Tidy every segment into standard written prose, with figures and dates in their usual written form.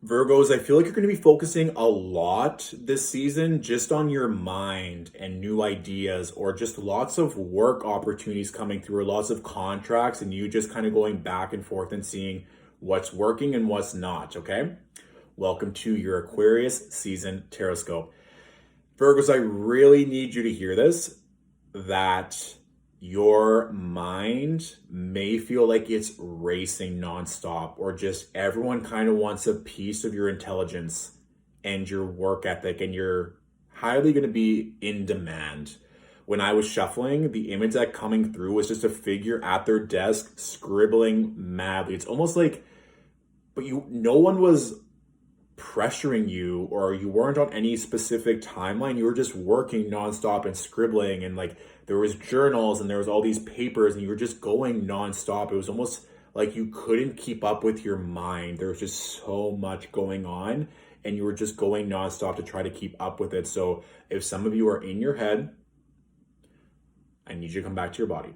Virgos, I feel like you're going to be focusing a lot this season just on your mind and new ideas, or just lots of work opportunities coming through, or lots of contracts, and you just kind of going back and forth and seeing what's working and what's not. Okay. Welcome to your Aquarius season Horoscope. Virgos, I really need you to hear this, that your mind may feel like it's racing nonstop, or just everyone kind of wants a piece of your intelligence and your work ethic, and you're highly going to be in demand. When I was shuffling, the image that coming through was just a figure at their desk scribbling madly. It's almost like, but no one was pressuring you, or you weren't on any specific timeline. You were just working nonstop and scribbling, and like there was journals and there was all these papers, and you were just going nonstop. It was almost like you couldn't keep up with your mind. There was just so much going on, and you were just going nonstop to try to keep up with it. So if some of you are in your head, I need you to come back to your body.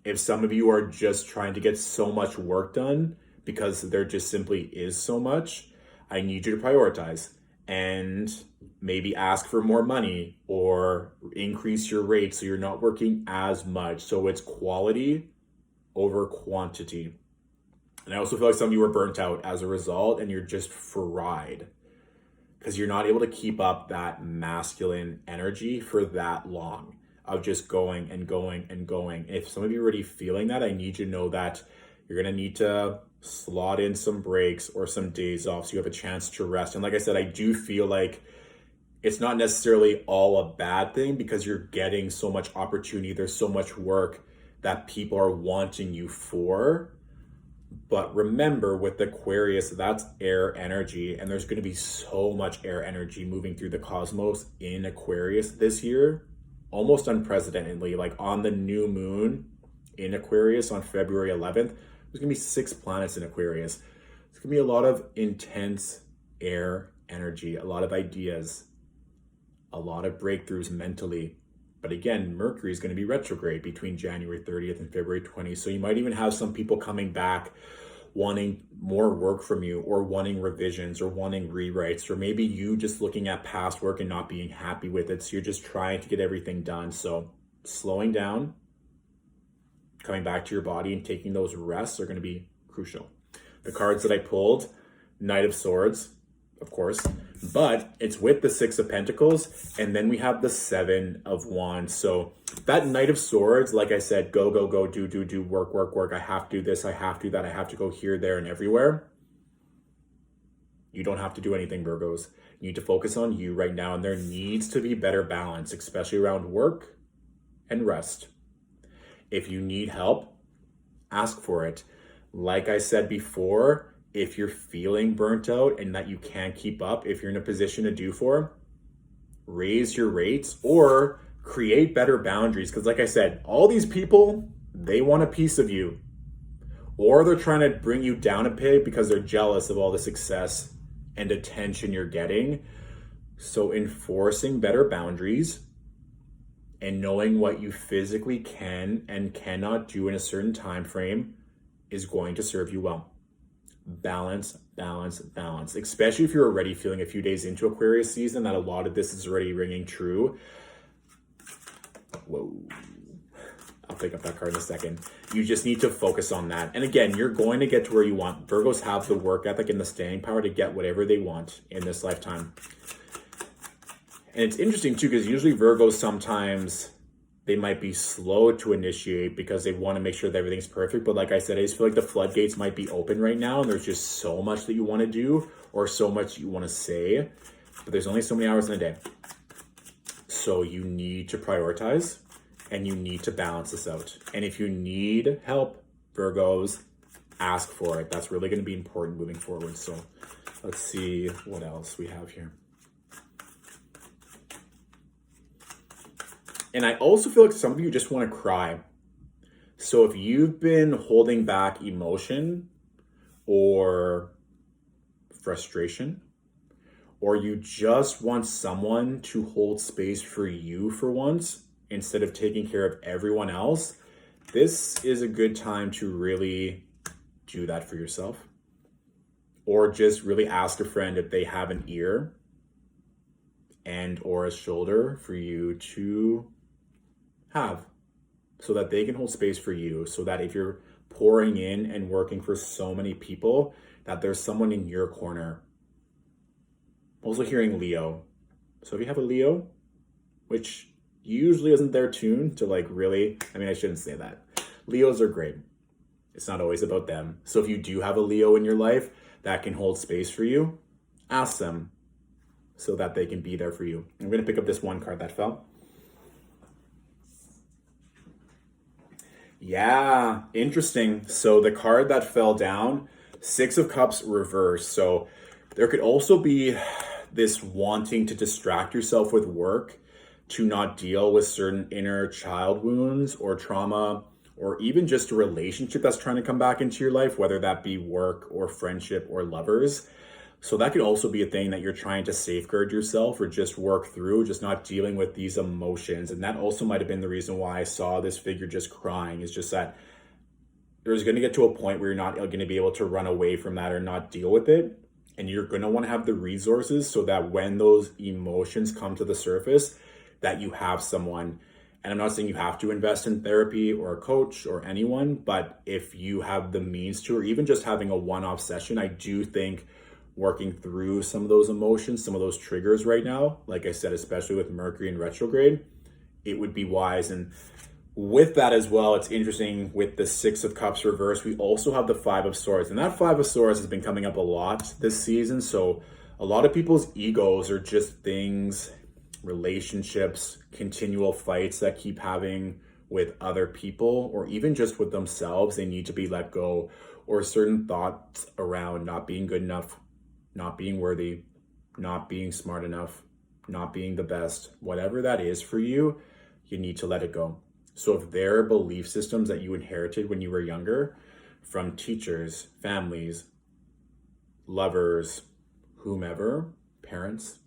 If some of you are just trying to get so much work done because there just simply is so much, I need you to prioritize and maybe ask for more money or increase your rate so you're not working as much. So it's quality over quantity. And I also feel like some of you are burnt out as a result, and you're just fried because you're not able to keep up that masculine energy for that long of just going and going and going. If some of you are already feeling that, I need you to know that you're going to need to slot in some breaks or some days off so you have a chance to rest. And like I said, I do feel like it's not necessarily all a bad thing, because you're getting so much opportunity. There's so much work that people are wanting you for. But remember, with Aquarius, that's air energy, and there's going to be so much air energy moving through the cosmos in Aquarius this year, almost unprecedentedly. Like on the new moon in Aquarius on February 11th, there's going to be 6 planets in Aquarius. It's going to be a lot of intense air energy, a lot of ideas, a lot of breakthroughs mentally. But again, Mercury is going to be retrograde between January 30th and February 20th. So you might even have some people coming back wanting more work from you, or wanting revisions, or wanting rewrites, or maybe you just looking at past work and not being happy with it. So you're just trying to get everything done. So slowing down, coming back to your body, and taking those rests are going to be crucial. The cards that I pulled, Knight of Swords, of course, but it's with the 6 of Pentacles, and then we have the 7 of Wands. So that Knight of Swords, like I said, go, go, go, do, work, work, work. I have to do this, I have to do that, I have to go here, there, and everywhere. You don't have to do anything, Virgos. You need to focus on you right now, and there needs to be better balance, especially around work and rest. If you need help, ask for it. Like I said before, if you're feeling burnt out and that you can't keep up, if you're in a position to do for, raise your rates or create better boundaries. Because like I said, all these people, they want a piece of you, or they're trying to bring you down a peg because they're jealous of all the success and attention you're getting. So enforcing better boundaries and knowing what you physically can and cannot do in a certain time frame is going to serve you well. Balance, balance, balance. Especially if you're already feeling a few days into Aquarius season that a lot of this is already ringing true. Whoa. I'll pick up that card in a second. You just need to focus on that. And again, you're going to get to where you want. Virgos have the work ethic and the staying power to get whatever they want in this lifetime. And it's interesting too, because usually Virgos, sometimes they might be slow to initiate because they want to make sure that everything's perfect. But like I said, I just feel like the floodgates might be open right now, and there's just so much that you want to do, or so much you want to say, but there's only so many hours in a day. So you need to prioritize, and you need to balance this out. And if you need help, Virgos, ask for it. That's really going to be important moving forward. So let's see what else we have here. And I also feel like some of you just want to cry. So if you've been holding back emotion or frustration, or you just want someone to hold space for you for once instead of taking care of everyone else, this is a good time to really do that for yourself. or just really ask a friend if they have an ear and or a shoulder for you to have, so that they can hold space for you, so that if you're pouring in and working for so many people, that there's someone in your corner. Also hearing Leo. So if you have a Leo, which usually isn't their tune to like really, I mean, I shouldn't say that. Leos are great. It's not always about them. So if you do have a Leo in your life that can hold space for you, ask them so that they can be there for you. I'm going to pick up this one card that fell. Yeah, interesting. So the card that fell down, Six of Cups reversed. So there could also be this wanting to distract yourself with work to not deal with certain inner child wounds or trauma, or even just a relationship that's trying to come back into your life, whether that be work or friendship or lovers. So that could also be a thing that you're trying to safeguard yourself or just work through, just not dealing with these emotions. And that also might have been the reason why I saw this figure just crying, is just that there's going to get to a point where you're not going to be able to run away from that or not deal with it. And you're going to want to have the resources so that when those emotions come to the surface, that you have someone. And I'm not saying you have to invest in therapy or a coach or anyone, but if you have the means to, or even just having a one-off session, I do think working through some of those emotions, some of those triggers right now, like I said, especially with Mercury in retrograde, it would be wise. And with that as well, it's interesting with the Six of Cups reverse, we also have the Five of Swords. And that Five of Swords has been coming up a lot this season. So a lot of people's egos are just things, relationships, continual fights that keep having with other people, or even just with themselves, they need to be let go, or certain thoughts around not being good enough, not being worthy, not being smart enough, not being the best, whatever that is for you, you need to let it go. So if there are belief systems that you inherited when you were younger from teachers, families, lovers, whomever, parents,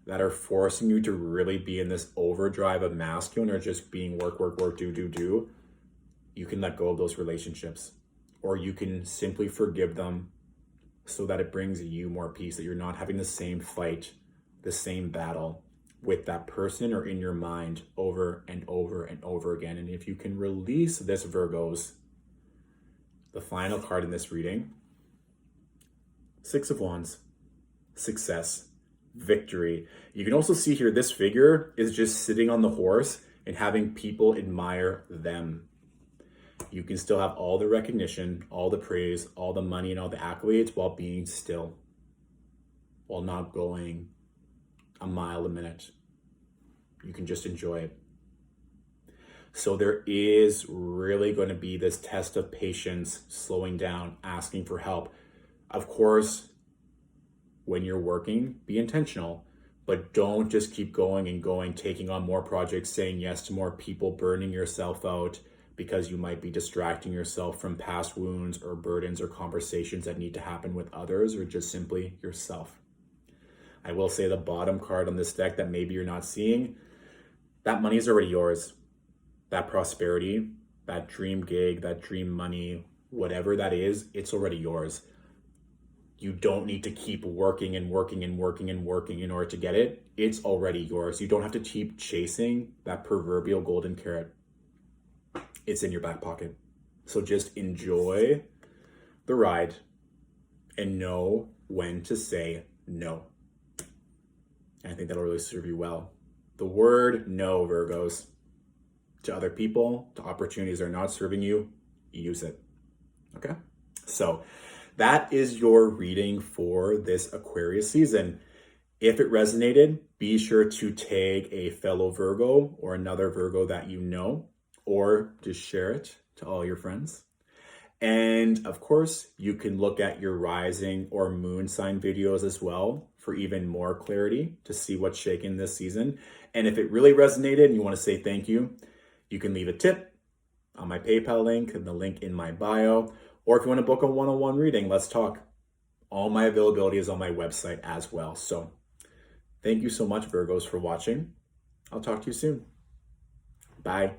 that are forcing you to really be in this overdrive of masculine or just being work, do, you can let go of those relationships, or you can simply forgive them so that it brings you more peace, that you're not having the same fight, the same battle with that person or in your mind over and over and over again. And if you can release this, Virgos, the final card in this reading, Six of Wands, success, victory. You can also see here, this figure is just sitting on the horse and having people admire them. You can still have all the recognition, all the praise, all the money, and all the accolades while being still, while not going a mile a minute. You can just enjoy it. So there is really going to be this test of patience, slowing down, asking for help. Of course, when you're working, be intentional, but don't just keep going and going, taking on more projects, saying yes to more people, burning yourself out because you might be distracting yourself from past wounds or burdens or conversations that need to happen with others, or just simply yourself. I will say the bottom card on this deck that maybe you're not seeing, that money is already yours. That prosperity, that dream gig, that dream money, whatever that is, it's already yours. You don't need to keep working and working and working and working in order to get it. It's already yours. You don't have to keep chasing that proverbial golden carrot. It's in your back pocket. So just enjoy the ride and know when to say no. And I think that'll really serve you well. The word no, Virgos, to other people, to opportunities that are not serving you, use it. Okay? So that is your reading for this Aquarius season. If it resonated, be sure to tag a fellow Virgo or another Virgo that you know, or just share it to all your friends. And of course, you can look at your rising or moon sign videos as well for even more clarity to see what's shaking this season. And if it really resonated and you want to say thank you, you can leave a tip on my PayPal link and the link in my bio. Or if you want to book a one-on-one reading, let's talk. All my availability is on my website as well. So thank you so much, Virgos, for watching. I'll talk to you soon. Bye.